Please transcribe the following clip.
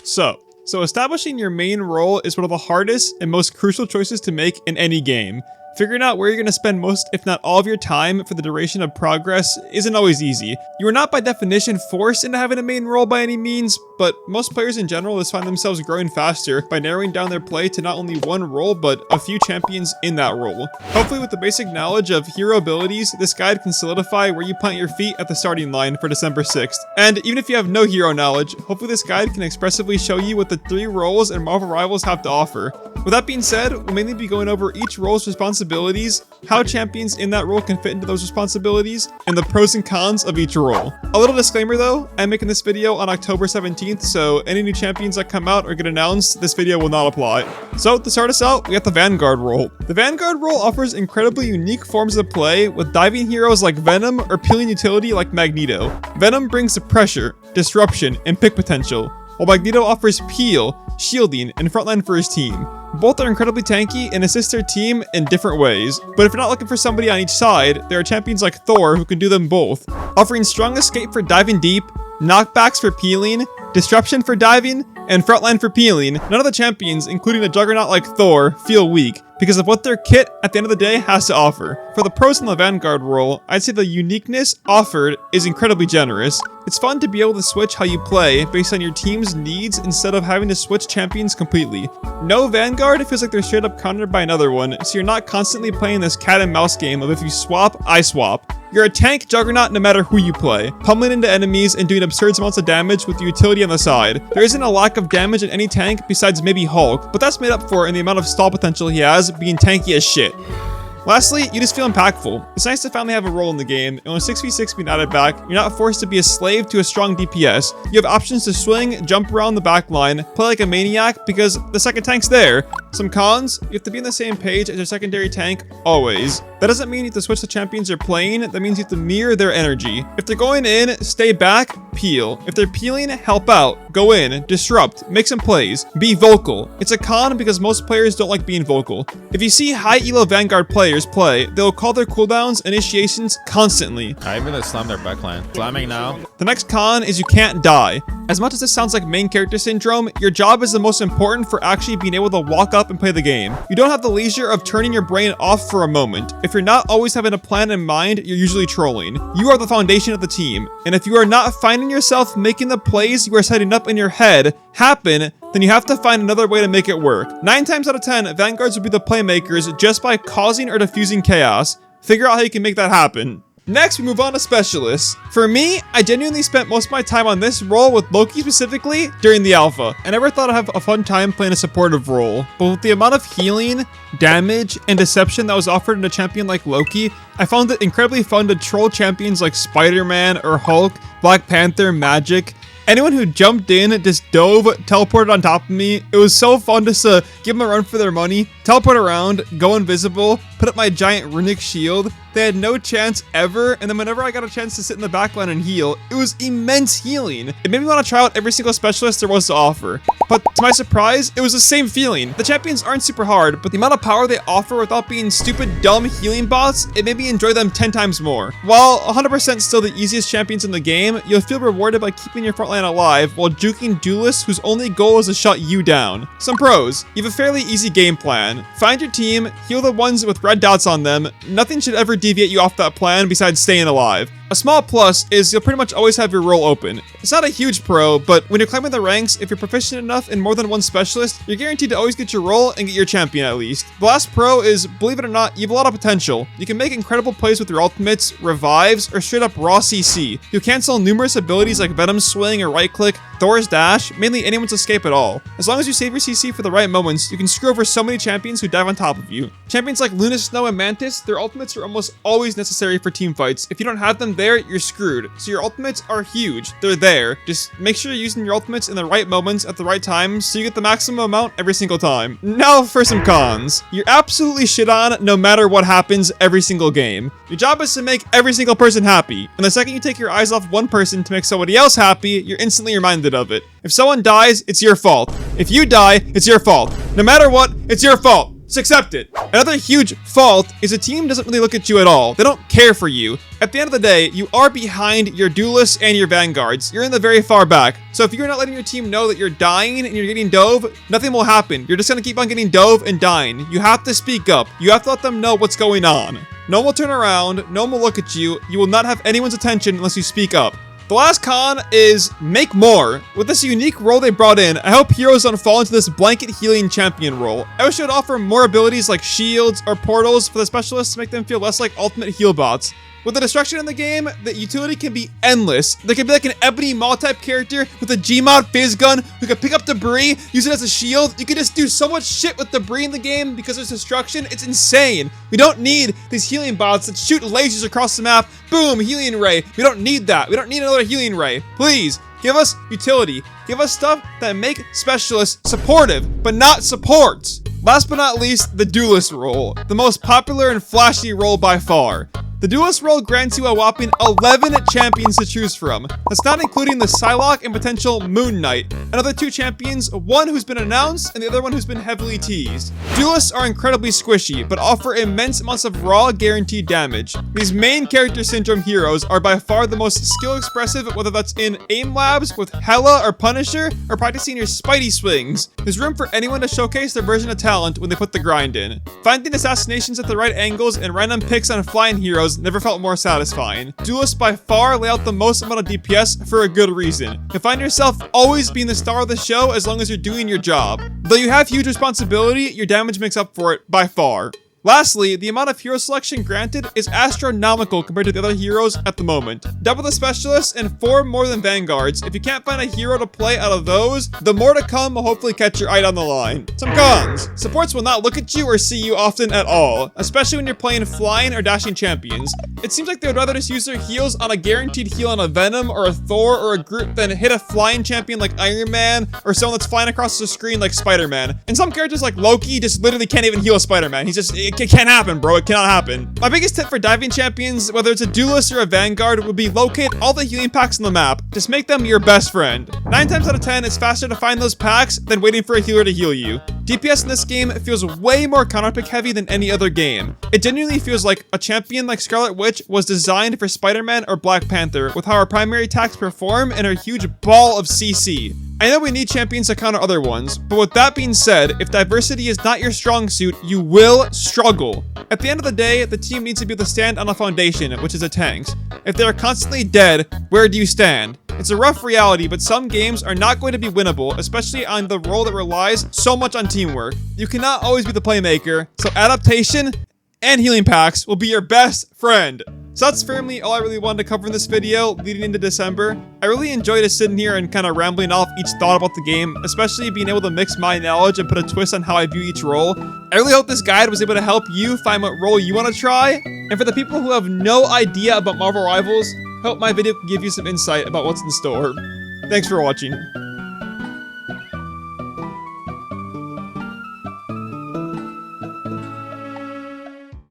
So establishing your main role is one of the hardest and most crucial choices to make in any game. Figuring out where you're going to spend most, if not all of your time for the duration of progress isn't always easy. You are not by definition forced into having a main role by any means, but most players in general just find themselves growing faster by narrowing down their play to not only one role, but a few champions in that role. Hopefully with the basic knowledge of hero abilities, this guide can solidify where you plant your feet at the starting line for December 6th. And even if you have no hero knowledge, hopefully this guide can expressively show you what the 3 roles and Marvel rivals have to offer. With that being said, we'll mainly be going over each role's responsibilities, how champions in that role can fit into those responsibilities, and the pros and cons of each role. A little disclaimer though, I'm making this video on October 17th, so any new champions that come out or get announced, this video will not apply. So to start us out, we got the Vanguard role. The Vanguard role offers incredibly unique forms of play with diving heroes like Venom or peeling utility like Magneto. Venom brings the pressure, disruption, and pick potential, while Magneto offers peel, shielding, and frontline for his team. Both are incredibly tanky and assist their team in different ways, but if you're not looking for somebody on each side, there are champions like Thor who can do them both, offering strong escape for diving deep, knockbacks for peeling, disruption for diving, and frontline for peeling. None of the champions, including a juggernaut like Thor, feel weak because of what their kit at the end of the day has to offer. For the pros in the Vanguard role, I'd say the uniqueness offered is incredibly generous. It's fun to be able to switch how you play based on your team's needs instead of having to switch champions completely. No Vanguard feels like they're straight up countered by another one, so you're not constantly playing this cat and mouse game of if you swap, I swap. You're a tank juggernaut no matter who you play, pummeling into enemies and doing absurd amounts of damage with the utility on the side. There isn't a lack of damage in any tank besides maybe Hulk, but that's made up for in the amount of stall potential he has being tanky as shit. Lastly, you just feel impactful. It's nice to finally have a role in the game, and when 6v6 being added back, you're not forced to be a slave to a strong DPS. You have options to swing, jump around the backline, play like a maniac because the second tank's there. Some cons, you have to be on the same page as your secondary tank, always. That doesn't mean you have to switch the champions you're playing, that means you have to mirror their energy. If they're going in, stay back, peel. If they're peeling, help out, go in, disrupt, make some plays, be vocal. It's a con because most players don't like being vocal. If you see high elo Vanguard players play, they'll call their cooldowns, initiations constantly. I'm gonna slam their backline. Slamming now. The next con is you can't die. As much as this sounds like main character syndrome, your job is the most important for actually being able to walk up and play the game. You don't have the leisure of turning your brain off for a moment. If you're not always having a plan in mind, you're usually trolling. You are the foundation of the team, and if you are not finding yourself making the plays you are setting up in your head happen, then you have to find another way to make it work. 9 times out of 10, Vanguards will be the playmakers just by causing or diffusing chaos. Figure out how you can make that happen. Next, we move on to Specialists. For me, I genuinely spent most of my time on this role with Loki specifically during the alpha. I never thought I'd have a fun time playing a supportive role, but with the amount of healing, damage, and deception that was offered in a champion like Loki, I found it incredibly fun to troll champions like Spider-Man or Hulk, Black Panther, Magic. Anyone who jumped in, just dove, teleported on top of me. It was so fun just to give them a run for their money, teleport around, go invisible, put up my giant runic shield. They had no chance ever, and then whenever I got a chance to sit in the backline and heal, it was immense healing. It made me want to try out every single specialist there was to offer. But to my surprise, it was the same feeling. The champions aren't super hard, but the amount of power they offer without being stupid, dumb healing bots, it made me enjoy them 10 times more. While 100% still the easiest champions in the game, you'll feel rewarded by keeping your frontline alive while juking duelists whose only goal is to shut you down. Some pros. You have a fairly easy game plan. Find your team, heal the ones with red dots on them. Nothing should ever deviate you off that plan besides staying alive. A small plus is you'll pretty much always have your role open. It's not a huge pro, but when you're climbing the ranks, if you're proficient enough in more than one specialist, you're guaranteed to always get your role and get your champion at least. The last pro is, believe it or not, you have a lot of potential. You can make incredible plays with your ultimates, revives, or straight up raw CC. You'll cancel numerous abilities like Venom's swing or right click, Thor's dash, mainly anyone's escape at all. As long as you save your CC for the right moments, you can screw over so many champions who dive on top of you. Champions like Luna, Snow, and Mantis, their ultimates are almost always necessary for team fights. If you don't have them there, you're screwed. So your ultimates are huge. They're there. Just make sure you're using your ultimates in the right moments at the right times so you get the maximum amount every single time. Now for some cons. You're absolutely shit on no matter what happens every single game. Your job is to make every single person happy. And the second you take your eyes off one person to make somebody else happy, you're instantly reminded of it. If someone dies, it's your fault. If you die, it's your fault. No matter what, it's your fault. Just accept it. Another huge fault is a team doesn't really look at you at all. They don't care for you. At the end of the day, you are behind your duelists and your vanguards. You're in the very far back. So if you're not letting your team know that you're dying and you're getting dove, nothing will happen. You're just gonna keep on getting dove and dying. You have to speak up. You have to let them know what's going on. No one will turn around. No one will look at you. You will not have anyone's attention unless you speak up. The last con is make more. With this unique role they brought in, I hope heroes don't fall into this blanket healing champion role. I wish it would offer more abilities like shields or portals for the specialists to make them feel less like ultimate heal bots. With the destruction in the game, the utility can be endless. There can be like an Ebony Maw type character with a Gmod phase gun who can pick up debris, use it as a shield. You can just do so much shit with debris in the game because there's destruction. It's insane. We don't need these healing bots that shoot lasers across the map. Boom, healing ray. We don't need that. We don't need another healing ray. Please, give us utility. Give us stuff that make specialists supportive, but not support. Last but not least, the Duelist role. The most popular and flashy role by far. The Duelist role grants you a whopping 11 champions to choose from. That's not including the Psylocke and potential Moon Knight. Another 2 champions, one who's been announced and the other one who's been heavily teased. Duelists are incredibly squishy, but offer immense amounts of raw guaranteed damage. These main character syndrome heroes are by far the most skill expressive, whether that's in aim labs with Hela or Punisher, or practicing your Spidey swings. There's room for anyone to showcase their version of talent when they put the grind in. Finding assassinations at the right angles and random picks on flying heroes never felt more satisfying. Duelists by far lay out the most amount of DPS for a good reason. You find yourself always being the star of the show as long as you're doing your job. Though you have huge responsibility, your damage makes up for it by far. Lastly, the amount of hero selection granted is astronomical compared to the other heroes at the moment. Double the specialists and 4 more than vanguards. If you can't find a hero to play out of those, the more to come will hopefully catch your eye down the line. Some cons. Supports will not look at you or see you often at all, especially when you're playing flying or dashing champions. It seems like they would rather just use their heals on a guaranteed heal on a Venom or a Thor or a Groot than hit a flying champion like Iron Man or someone that's flying across the screen like Spider-Man. And some characters like Loki just literally can't even heal a Spider-Man. It can't happen, bro. It cannot happen. My biggest tip for diving champions, whether it's a duelist or a vanguard, would be locate all the healing packs on the map. Just make them your best friend. 9 times out of 10, it's faster to find those packs than waiting for a healer to heal you. DPS in this game feels way more counterpick heavy than any other game. It genuinely feels like a champion like Scarlet Witch was designed for Spider-Man or Black Panther, with how her primary attacks perform and her huge ball of CC. I know we need champions to counter other ones, but with that being said, if diversity is not your strong suit, you will struggle. At the end of the day, the team needs to be able to stand on a foundation, which is the tanks. If they are constantly dead, where do you stand? It's a rough reality, but some games are not going to be winnable, especially on the role that relies so much on teamwork. You cannot always be the playmaker, so adaptation and healing packs will be your best friend. So that's firmly all I really wanted to cover in this video leading into December. I really enjoyed just sitting here and kind of rambling off each thought about the game, especially being able to mix my knowledge and put a twist on how I view each role. I really hope this guide was able to help you find what role you want to try. And for the people who have no idea about Marvel Rivals, I hope my video can give you some insight about what's in store. Thanks for watching.